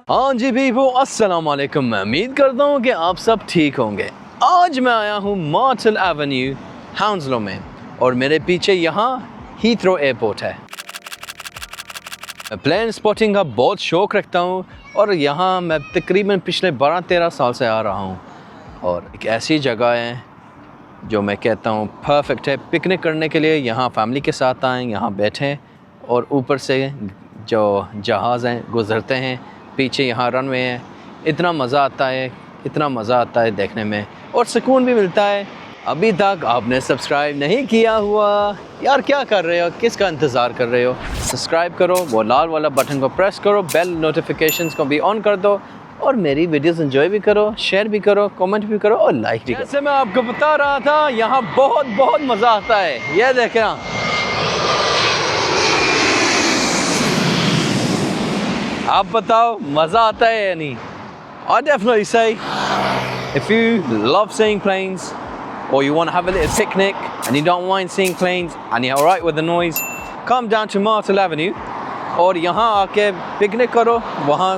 हाँ जी पीपल, अस्सलाम वालेकुम। मैं उम्मीद करता हूँ कि आप सब ठीक होंगे। आज मैं आया हूँ मार्टल एवेन्यू हाउंसलो में और मेरे पीछे यहाँ हीथ्रो एयरपोर्ट है। मैं प्लेन स्पॉटिंग का बहुत शौक़ रखता हूँ और यहाँ मैं तकरीबन पिछले 12-13 साल से आ रहा हूँ और एक ऐसी जगह है जो मैं कहता हूँ परफेक्ट है पिकनिक करने के लिए। यहाँ फैमिली के साथ आएँ, यहाँ बैठें और ऊपर से जो जहाज़ हैं गुज़रते हैं, पीछे यहाँ रनवे है। इतना मज़ा आता है देखने में और सुकून भी मिलता है। अभी तक आपने सब्सक्राइब नहीं किया हुआ यार, क्या कर रहे हो, किसका इंतज़ार कर रहे हो? सब्सक्राइब करो, वो लाल वाला बटन को प्रेस करो, बेल नोटिफिकेशंस को भी ऑन कर दो और मेरी वीडियोस एंजॉय भी करो, शेयर भी करो, कमेंट भी करो और लाइक भी करो। जैसे मैं आपको बता रहा था, यहाँ बहुत मज़ा आता है। ये देखना, आप बताओ मज़ा आता है या नहीं? I definitely say if you love seeing planes or you want to have a little picnic and you don't mind seeing planes and you're alright with the noise, come down to Martel Avenue और यहाँ आके picnic करो। वहाँ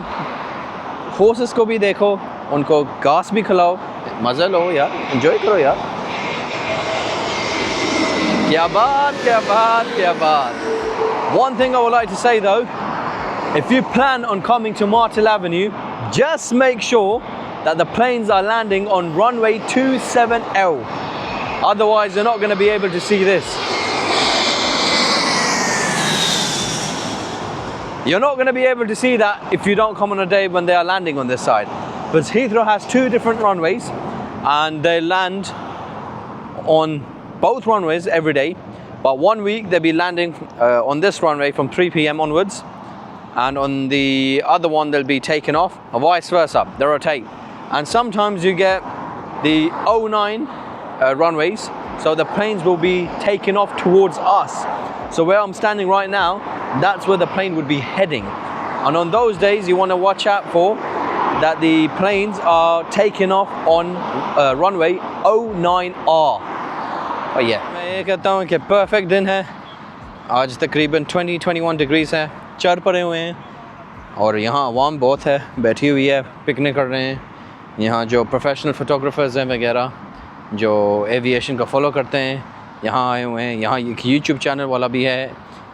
horses को भी देखो, उनको घास भी खिलाओ, मज़ा लो यार, एंजॉय करो यार। क्या बात। One thing I would like to say though, if you plan on coming to Martel Avenue, just make sure that the planes are landing on runway 27L. Otherwise, you're not going to be able to see this. You're not going to be able to see that if you don't come on a day when they are landing on this side. But Heathrow has 2 different runways and they land on both runways every day. But one week they'll be landing on this runway from 3 p.m. onwards. And on the other one they'll be taken off, or vice versa, they rotate. And sometimes you get the 09 runways, so the planes will be taken off towards us. So where I'm standing right now, that's where the plane would be heading. And on those days you want to watch out for that the planes are taken off on runway 09R. Oh yeah, मैं ये कहता हूँ कि perfect दिन है। आज तकरीबन 20-21 degrees है, चढ़ पड़े हुए हैं और यहाँ अवाम बहुत है, बैठी हुई है, पिकनिक कर रहे हैं। यहाँ जो प्रोफेशनल फ़ोटोग्राफर्स हैं वगैरह, जो एविएशन का फॉलो करते हैं, यहाँ आए हुए हैं। यहाँ एक यूट्यूब चैनल वाला भी है,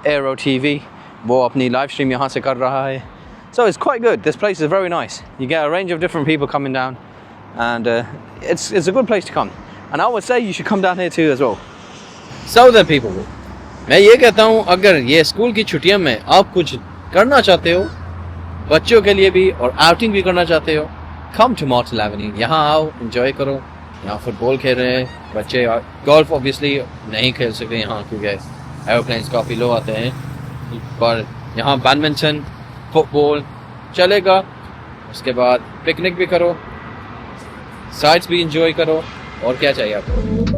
एरो TV, वो अपनी लाइव स्ट्रीम यहाँ से कर रहा है। So it's quite good. This place is very nice. You get a range of different people coming down and it's a good place to come. And I would say you should come down here too as well. So then people, मैं ये कहता हूँ, अगर ये school की छुट्टियों में आप कुछ करना चाहते हो, बच्चों के लिए भी और आउटिंग भी करना चाहते हो, कम टू मार्टल एवेन्यू। यहाँ आओ, एंजॉय करो। यहाँ फुटबॉल खेल रहे हैं बच्चे, गोल्फ ऑब्वियसली नहीं खेल सकते यहाँ क्योंकि एरोप्लेन्स काफ़ी लो आते हैं, पर यहाँ बैडमिंटन, फुटबॉल चलेगा। उसके बाद पिकनिक भी करो, साइट्स भी एंजॉय करो, और क्या चाहिए आपको।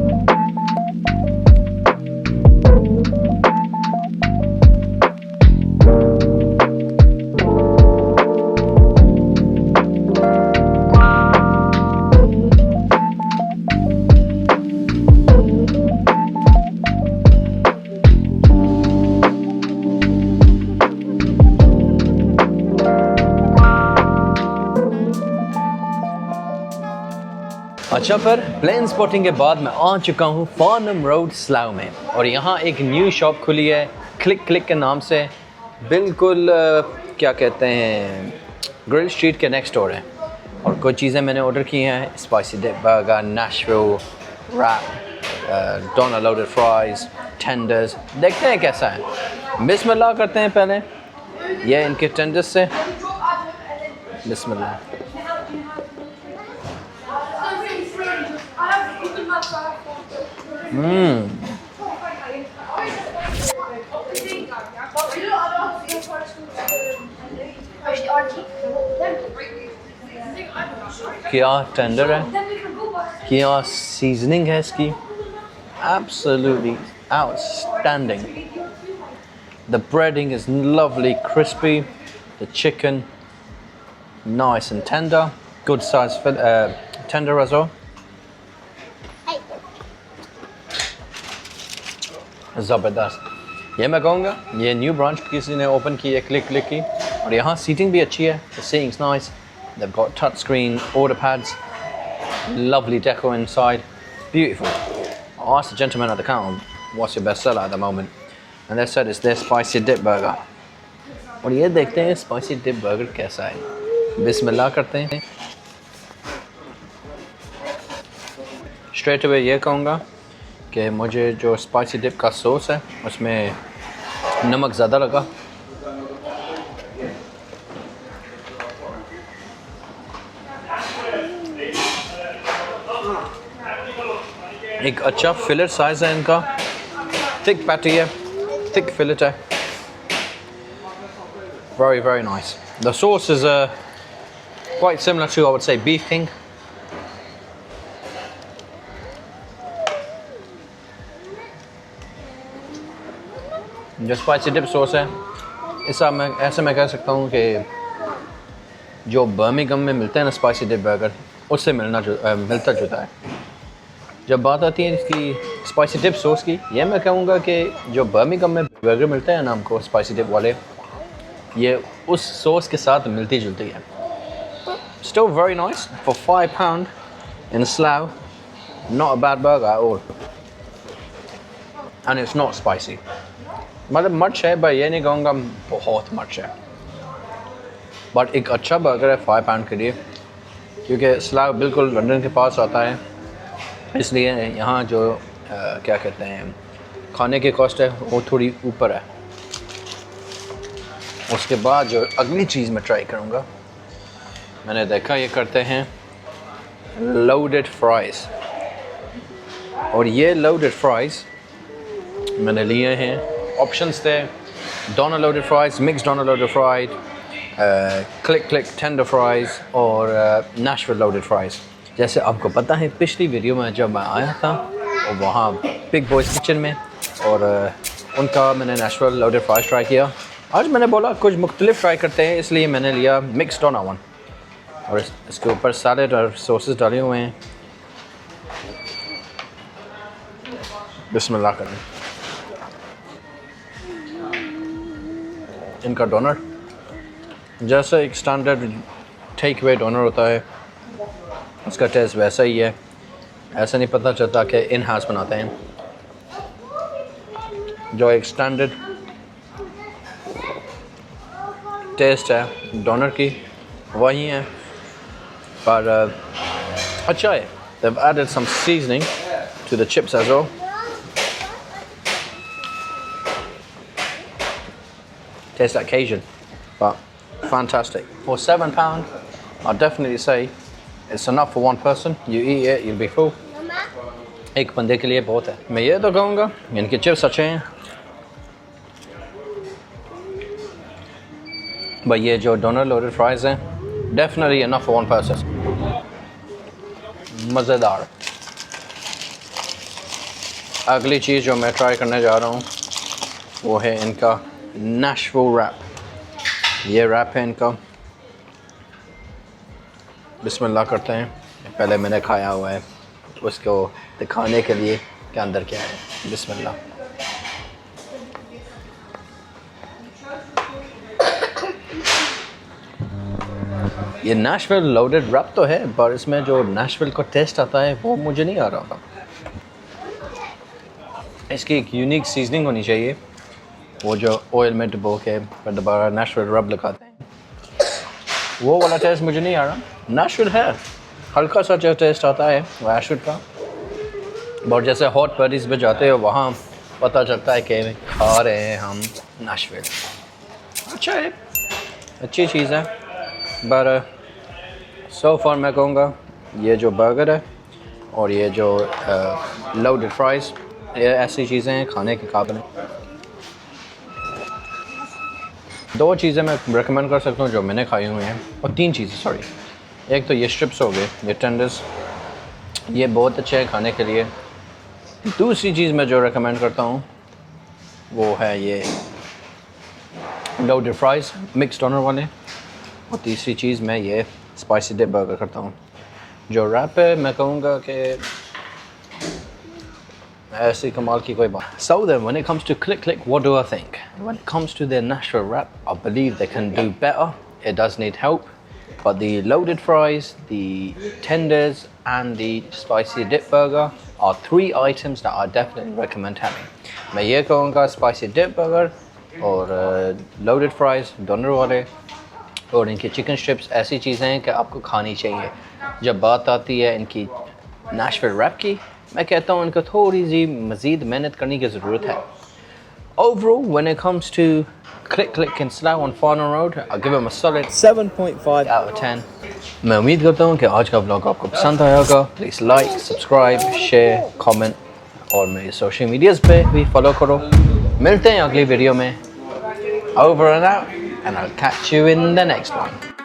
अच्छा, फिर प्लेन स्पॉटिंग के बाद मैं आ चुका हूँ फार्नम रोड स्लाउ में और यहाँ एक न्यू शॉप खुली है क्लिक के नाम से, बिल्कुल क्या कहते हैं, ग्रिल स्ट्रीट के नेक्स्ट डोर है। और कुछ चीज़ें मैंने ऑर्डर की हैं, spicy dip burger, Nashville wrap, doner loaded fries, tenders. देखते हैं कैसा है। बिस्मिल्लाह करते हैं पहले ये इनके टेंडर्स से। बिस्मिल्लाह। क्या टेंडर है, क्या सीजनिंग है इसकी, absolutely outstanding. The breading is lovely, crispy. The chicken nice and tender, good size tender as well. ज़बरदस्त। ये मैं कहूँगा ये न्यू ब्रांच किसी ने ओपन की है, क्लिक की, और यहाँ सीटिंग भी अच्छी है. The seating's nice. They've got touch screen order pads, lovely deco inside, beautiful. I asked the gentleman at the counter, what's your best seller at the moment? And they said it's their spicy dip burger. और ये देखते हैं spicy dip burger कैसा है. बिस्मिल्लाह करते हैं. Straight away ये कहूँगा कि मुझे जो स्पाइसी डिप का सॉस है उसमें नमक ज़्यादा लगा. एक अच्छा फिलेट साइज़ है इनका, थिक पैटी है, थिक फिलेट है. Very, very nice. The sauce is quite similar to, I would say, Beef King. जो स्पाइसी डिप सॉस है, ऐसा मैं कह सकता हूँ कि जो बर्मिंघम में मिलते हैं ना स्पाइसी डिप बर्गर, उससे मिलता जुलता है. जब बात आती है इसकी स्पाइसी डिप सॉस की, ये मैं कहूँगा कि जो बर्मिंघम में बर्गर मिलते हैं ना हमको स्पाइसी डिप वाले, ये उस सॉस के साथ मिलती जुलती है. Still very nice for £5 in Slough. Not a bad burger at all. And it's not spicy. मतलब मर्च है, पर ये नहीं कहूँगा बहुत मर्च है. बट एक अच्छा बर्गर है £5 के लिए, क्योंकि स्लाव बिल्कुल लंदन के पास आता है, इसलिए यहाँ जो क्या कहते हैं खाने की कॉस्ट है वो थोड़ी ऊपर है. उसके बाद जो अगली चीज़ मैं ट्राई करूँगा, मैंने देखा ये करते हैं लोडेड फ्राइज़. और ये लोडेड फ्राइज़ मैंने लिए हैं. ऑप्शंस थे donor loaded fries, mix donor loaded fried, click tender fries और नेशविल लोडेड फ्राइज़. जैसे आपको पता है पिछली वीडियो में जब मैं आया था और वहाँ बिग बॉयज़ किचन में, और उनका मैंने नेशविल लोडेड फ्राइज़ ट्राई किया. आज मैंने बोला कुछ मुख्तलिफ ट्राई करते हैं, इसलिए मैंने लिया मिक्स डोनर वन, और इसके ऊपर सैलड और सॉसेस डाले हुए हैं. बिस्मिल्लाह करें. इनका डोनर जैसे एक स्टैंडर्ड टेक अवे डोनर होता है, उसका टेस्ट वैसा ही है. ऐसा नहीं पता चलता कि इन हाउस बनाते हैं. जो एक स्टैंडर्ड टेस्ट है डोनर की वही है, पर अच्छा है. They've added some seasoning to the chips as well. Tastes like Cajun, but fantastic. For £7, I'll definitely say it's enough for one person. You eat it, you'll be full. एक बंदे के लिए बहुत है. मैं ये तो कहूँगा इनके चिप्स अच्छे हैं, भाई ये जो डोनर लोडेड फ्राइज़ हैं definitely enough for one person. मज़ेदार. अगली चीज़ जो मैं ट्राई करने जा रहा हूँ वो है इनका नेशविल रैप. ये रैप है इनका. बिस्मिल्लाह करते हैं. पहले मैंने खाया हुआ है, उसको दिखाने के लिए कि अंदर क्या है. बिस्मिल्लाह. ये नेशविल लोडेड रैप तो है, पर इसमें जो नेशविल का टेस्ट आता है वो मुझे नहीं आ रहा. इसकी एक यूनिक सीजनिंग होनी चाहिए. वो जो ऑयल में डुबो के फिर दोबारा नेशविल रब लगाते हैं, वो वाला टेस्ट मुझे नहीं आ रहा. नेशविल है, हल्का सा जो टेस्ट आता है वो एशवुड का. और जैसे हॉट पार्टीज़ पे जाते हो वहाँ पता चलता है कि खा रहे हैं हम नेशविल. अच्छा है, अच्छी चीज़ है. पर सो फार मैं कहूँगा ये जो बर्गर है और ये जो लोडेड फ्राइज़, ये ऐसी चीज़ें हैं खाने के काबिल. दो चीज़ें मैं रेकमेंड कर सकता हूँ जो मैंने खाई हुई हैं, और तीन चीज़ें सॉरी. एक तो ये स्ट्रिप्स हो गए, ये टेंडर्स, ये बहुत अच्छे हैं खाने के लिए. दूसरी चीज़ मैं जो रेकमेंड करता हूँ वो है ये लोडेड फ्राइज़ मिक्स डोनर वाले. और तीसरी चीज़ मैं ये स्पाइसी डिप बर्गर करता हूँ. जो रैप है मैं कहूँगा कि ऐसी कमाल की कोई बात. So then, when it comes to Click Click, what do I think? When it comes to their Nashville wrap, I believe they can do better. It does need help, but the loaded fries, the tenders, and the spicy dip burger are 3 items that I definitely recommend having. मैं ये कहूँगा spicy dip burger और loaded fries दोनों वाले और इनके chicken strips ऐसी चीज़ें हैं कि आपको खानी चाहिए. जब बात आती है इनकी Nashville wrap की, मैं कहता हूँ इनको थोड़ी सी मज़ीद मेहनत करने की ज़रूरत है. Overall, when it comes to Click Click in Slough on Farnham Road, I'll give them a solid 7.5 out of 10. मैं उम्मीद करता हूँ कि आज का व्लॉग आपको पसंद आया होगा. Please like, subscribe, share, comment और मेरे सोशल मीडियाज़ पे भी फॉलो करो. मिलते हैं अगली वीडियो में. Over and out, and I'll catch you in the next one.